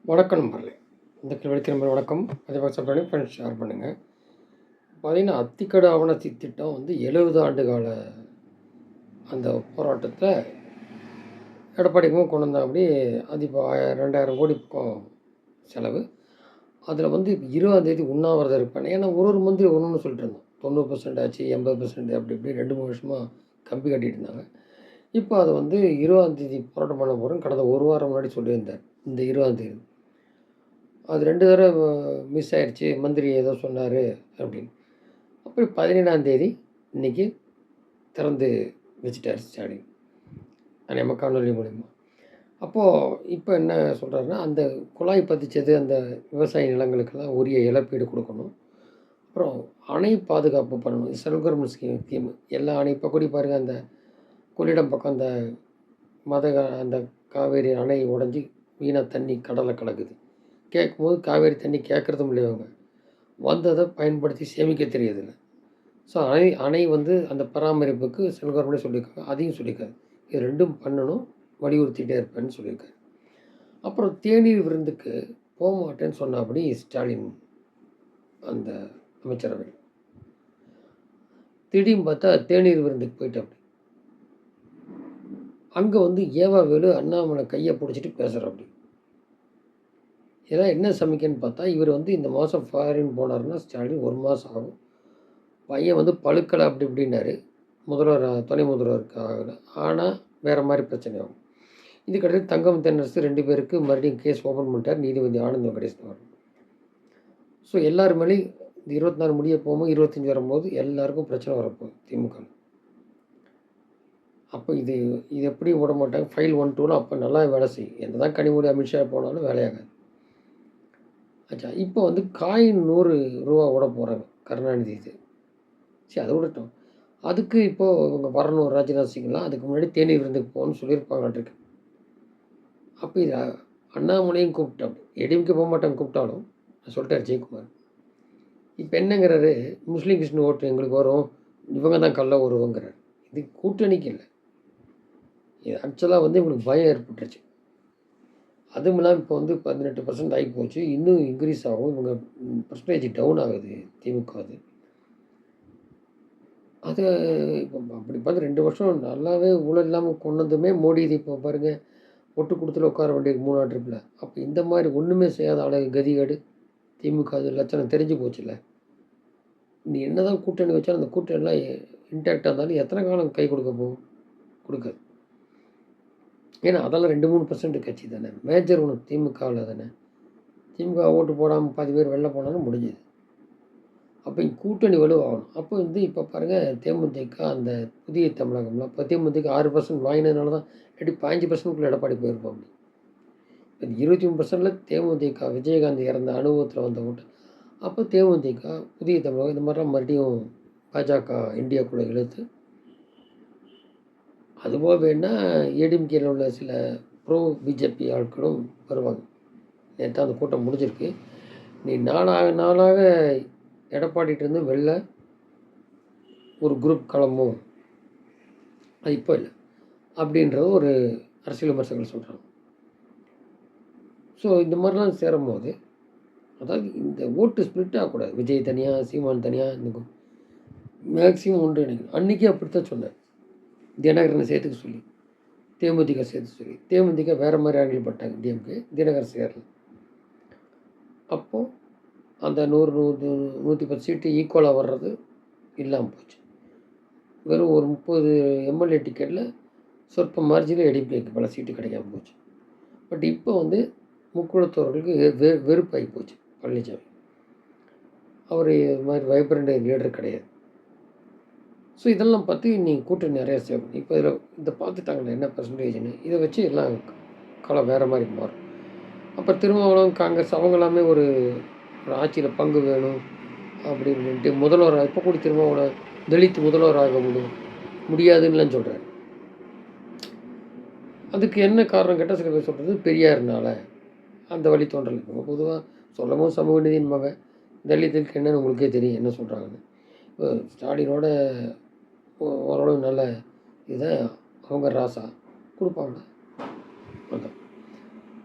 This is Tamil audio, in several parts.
வணக்கம் நண்பர்களே. இந்த கேள்விக்கு நம்பர் வணக்கம். அதை வாட்ஸ்அப் பண்ணி ஃப்ரெண்ட்ஸ் ஷேர் பண்ணுங்கள். பார்த்தீங்கன்னா அத்திக்கட ஆவணத்தி திட்டம் 70 ஆண்டு கால அந்த போராட்டத்தை எடப்பாடிக்கும் கொண்டு வந்தால் அப்படி அது இப்போ 2000 கோடி பக்கம் செலவு. அதில் 20ஆந்தேதி உண்ணாவிரதம் இருப்பேன். ஏன்னா ஒரு மந்த்லி ஒன்று சொல்லிட்டு இருந்தோம். 90% ஆச்சு, 80% அப்படி இப்படி 2-3 வருஷமாக கம்பி கட்டிகிட்டு இருந்தாங்க. இப்போ அதை 20ஆந்தேதி போராட்டம் பண்ண போகிறோன்னு கடந்த ஒரு வாரம் முன்னாடி சொல்லியிருந்தார். இந்த 20ஆந்தேதி அது 2 தடவை மிஸ் ஆயிடுச்சு, மந்திரி ஏதோ சொன்னார் அப்படின்னு. அப்புறம் 17ஆந்தேதி இன்றைக்கி திறந்து வச்சுட்டார் ஸ்டாலின் நம்ம காணொலி மூலிமா. அப்போது இப்போ என்ன சொல்கிறாருன்னா, அந்த குழாய் பதிச்சது அந்த விவசாய நிலங்களுக்கெல்லாம் உரிய இழப்பீடு கொடுக்கணும். அப்புறம் அணை பாதுகாப்பு பண்ணணும். சென்ட்ரல் கவர்மெண்ட் ஸ்கீம் எல்லா அணை இப்போ கூடி பாருங்கள், அந்த கொள்ளிடம் பக்கம் அந்த அந்த காவேரி அணை உடஞ்சி வீணாக தண்ணி கடலில் கலக்குது. கேட்கும்போது காவேரி தண்ணி கேட்குறதும் இல்லை, அவங்க வந்ததை பயன்படுத்தி சேமிக்க தெரியுதில்லை. ஸோ அணை அந்த பராமரிப்புக்கு சென்ட்ரல் கவர்மெண்ட்டே சொல்லியிருக்காங்க, அதையும் சொல்லியிருக்காரு. இது ரெண்டும் பண்ணணும், வலியுறுத்திகிட்டே இருப்பேன்னு சொல்லியிருக்காரு. அப்புறம் தேநீர் விருந்துக்கு போக மாட்டேன்னு சொன்னபடி ஸ்டாலின் அந்த அமைச்சரவை திடீர்னு பார்த்தா தேநீர் விருந்துக்கு போயிட்டு அங்கே ஏவா வேலு அண்ணாமலை கையை பிடிச்சிட்டு பேசுகிறாப்படி. இதெல்லாம் என்ன சமைக்கன்னு பார்த்தா, இவர் இந்த மாதம் ஃபாரின் போனார்னா ஸ்டாலின் 1 மாதம் ஆகும். பையன் பழுக்கலை அப்படி இப்படின்னாரு. முதல்வர் துணை முதல்வருக்காக. ஆனால் வேறு மாதிரி பிரச்சனை ஆகும். இதுக்கடுத்து தங்கம் தென்னரசு 2 பேருக்கு மறுபடியும் கேஸ் ஓப்பன் பண்ணிட்டார் நீதிபதி ஆனந்த் வெங்கடேஸ்வரன். ஸோ எல்லார் மேலேயும் இந்த 24 முடிய போகும்போது 25 வரும்போது எல்லாருக்கும் பிரச்சனை வரப்போகுது திமுக. அப்போ இது எப்படி விட மாட்டாங்க. ஃபைல் 1-2லாம் அப்போ நல்லா வேலை செய்யும். என்ன தான் கனிமொழி அமித்ஷா போனாலும் வேலையாகாது. ஆச்சா, இப்போ காயின் 100 ரூபா விட போகிறாங்க கருணாநிதி. இது சரி, அதை விடட்டும். அதுக்கு இப்போது இவங்க வரணும், ராஜ்நாத் சிங்லாம் அதுக்கு முன்னாடி தேநீர் விருந்துக்கு போகணும்னு சொல்லியிருப்பாங்களாட்டிருக்கு. அப்போ இது அண்ணாமலையும் கூப்பிட்டோம், எடிஎம்கே போக மாட்டாங்க கூப்பிட்டாலும் சொல்லிட்டார் ஜெயக்குமார். இப்போ என்னங்கிறாரு, முஸ்லீம் கிறிஸ்டின் ஓட்டு எங்களுக்கு வரும், இவங்க தான் கல்ல வருவோங்கிறார். இது கூட்டணிக்கு இல்லை, இது ஆக்சுவலாக இவங்களுக்கு பயம் ஏற்பட்டுருச்சு. அதுவும் இல்லாமல் இப்போ 18% ஆகி போச்சு, இன்னும் இன்க்ரீஸ் ஆகும். இவங்க பர்சன்டேஜ் டவுன் ஆகுது திமுக. அது இப்போ அப்படி பார்த்து 2 வருஷம் நல்லாவே ஊழல் இல்லாமல் கொண்டு வந்துமே மோடி இது இப்போ பாருங்கள், ஒட்டு கொடுத்துல உட்கார வேண்டியது 3 ட்ரிப்பில். அப்போ இந்த மாதிரி ஒன்றுமே செய்யாத அழகு கதிகாடு திமுக அது லட்சணம் தெரிஞ்சு போச்சுல்ல. நீ என்ன தான் கூட்டணி வச்சாலும் அந்த கூட்டணிலாம் இன்டாக்டாக இருந்தாலும் எத்தனை காலம் கை கொடுக்க போகும்? கொடுக்காது. ஏன்னா அதெல்லாம் 2-3% கட்சி தானே, மேஜர் ஒன்று திமுகவில் தானே. திமுக ஓட்டு போடாமல் பாதி பேர் வெளில போனாலும் முடிஞ்சுது. அப்போ கூட்டணி வலுவாகணும். அப்போ இப்போ பாருங்கள், தேமுதிக அந்த புதிய தமிழகம்லாம் இப்போ தேமுதிக 6% வாங்கினதுனால தான், இல்லாட்டி 15%க்குள்ள எடப்பாடி போயிருப்போம். இப்போ 23%ல் தேமுதிக விஜயகாந்த் இறந்த அனுபவத்தில் வந்த ஓட்டு. அப்போ தேமுதிக புதிய தமிழகம் இந்த மாதிரிலாம் மறுபடியும் பாஜக இந்தியாக்குள்ளே இழுத்து, அதுபோக வேணால் ஏடிஎம்கேல உள்ள சில ப்ரோ பிஜேபி ஆட்களும் வருவாங்க. நேற்று அந்த கூட்டம் முடிஞ்சிருக்கு. நீ நாளாக எடப்பாடிகிட்டேருந்து வெளில ஒரு குரூப் கிளம்பும், அது இப்போ இல்லை அப்படின்றது ஒரு அரசியல் விமர்சகர்கள் சொல்கிறாங்க. ஸோ இந்த மாதிரிலாம் சேரும்போது, அதாவது இந்த ஓட்டு ஸ்ப்ளிட் ஆகக்கூடாது. விஜய் தனியாக, சீமான் தனியாக, இந்த மேக்ஸிமம் ஒன்று நினைக்கணும். அன்றைக்கி அப்படித்தான் சொன்னேன், தினகரனை சேர்த்துக்க சொல்லி, தேமுதிக சேர்த்து சொல்லி. தேமுதிக வேறு மாதிரி ஆங்கிள் பட்டாங்க, டிஎம்கே தினகரன் சேரல. அப்போது அந்த 100-110 சீட்டு ஈக்குவலாக வர்றது இல்லாமல் போச்சு. வெறும் ஒரு 30 எம்எல்ஏ டிக்கெட்டில் சொற்ப மார்ஜினில் ஏடிஎம்கேக்கு பல சீட்டு கிடைக்காம போச்சு. பட் இப்போ முக்குளத்தோர்களுக்கு வெறுப்பாகி போச்சு பழனிசாமி. அவர் இது மாதிரி வைப்ரண்ட் லீடர் கிடையாது. ஸோ இதெல்லாம் பார்த்து நீங்கள் கூட்டணி நிறையா சேரும். இப்போ இதை பார்த்துட்டாங்களே என்ன பர்சன்டேஜ்னு, இதை வச்சு எல்லாம் களம் வேறு மாதிரி மாறும். அப்புறம் திருமாவளவன் காங்கிரஸ் அவங்க எல்லாமே ஒரு ஆட்சியில் பங்கு வேணும் அப்படின்ட்டு முதல்வர் இப்போ கூட திருமாவளவன் தலித் முதல்வர் ஆக முடியாதுன்னுலாம் சொல்கிறார். அதுக்கு என்ன காரணம் கேட்டால் சில பேர் சொல்கிறது பெரியார்னால அந்த வழி தோன்றல். இப்போ பொதுவாக சொல்லவும் சமூக நீதியின் மகன் தலித்துக்கு என்னன்னு உங்களுக்கே தெரியும் என்ன சொல்கிறாங்கன்னு. இப்போ ஸ்டாலினோட ஓரளவு நல்ல இதை அவங்க ராசா கொடுப்பாங்க. அதான்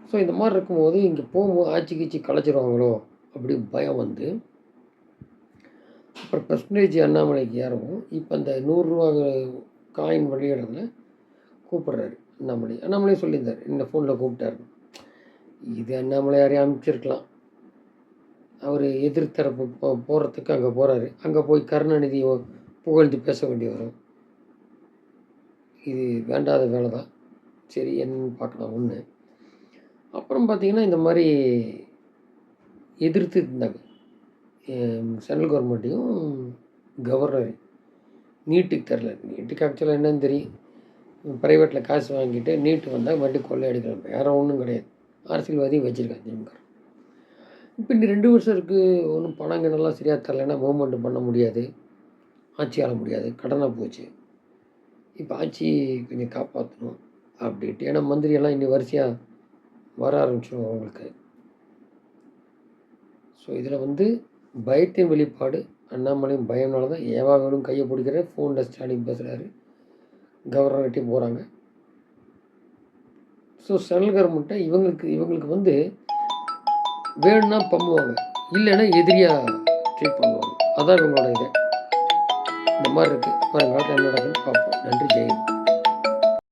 ஸோ இந்த மாதிரி இருக்கும்போது இங்கே போகும்போது ஆட்சி கீச்சி கலைச்சிருவாங்களோ அப்படி பயம் வந்து அப்புறம் பெர்சன்டேஜ் அண்ணாமலைக்கு ஏறவும் இப்போ அந்த 100 ரூபா காயின் வெளியிடறதுல கூப்பிட்றாரு அண்ணாமலையும் சொல்லியிருந்தார், இந்த ஃபோனில் கூப்பிட்டாரு. இது அண்ணாமலை யாரையும் அனுப்பிச்சிருக்கலாம். அவர் எதிர்த்தரப்பு போகிறதுக்கு அங்கே போகிறாரு. அங்கே போய் கருணாநிதியை புகழ்ந்து பேச வேண்டி வரும். இது வேண்டாத வேலை தான். சரி என்னன்னு பார்க்கலாம் ஒன்று. அப்புறம் பார்த்திங்கன்னா இந்த மாதிரி எதிர்த்து இருந்தாங்க சென்ட்ரல் கவர்மெண்ட்டையும் கவர்னர் நீட்டுக்கு தரல. நீட்டுக்கு ஆக்சுவலாக என்னன்னு தெரியும், ப்ரைவேட்டில் காசு வாங்கிட்டு நீட்டு வந்தால் மறுபடியும் கொள்ளை அடிக்கலாம், வேறு ஒன்றும் கிடையாது. அரசியல்வாதியும் வச்சுருக்காங்க திமுக. இப்போ இன்னும் 2 வருஷம் இருக்குது, ஒன்றும் பணங்கள்லாம் சரியாக தரலைன்னா மூவ்மெண்ட் பண்ண முடியாது, ஆட்சி ஆள முடியாது, கடனாக போச்சு. இப்போ ஆட்சி கொஞ்சம் காப்பாற்றணும் அப்படின்ட்டு. ஏன்னா மந்திரியெல்லாம் இன்னும் வரிசையாக வர ஆரம்பிச்சிடும் அவங்களுக்கு. ஸோ இதில் வந்து பயத்தின் வெளிப்பாடு. அண்ணாமலையும் பயம்னால தான் ஏவாவிலும் கையை பிடிக்கிற ஃபோனில் ஸ்டாலின் பேசுகிறாரு, கவர்னர்கிட்டையும் போகிறாங்க. ஸோ சென்ட்ரல் கவர்மெண்ட்டை இவங்களுக்கு வந்து வேணும்னா பம்புவாங்க, இல்லைன்னா எதிரியாக ட்ரீட் பண்ணுவாங்க. அதான் இவங்களோட இது. இந்த மாதிரி இருக்குது. வருங்காலத்தில் என்ன நடக்குதுன்னு பார்ப்போம். நன்றி, ஜெயந்த்.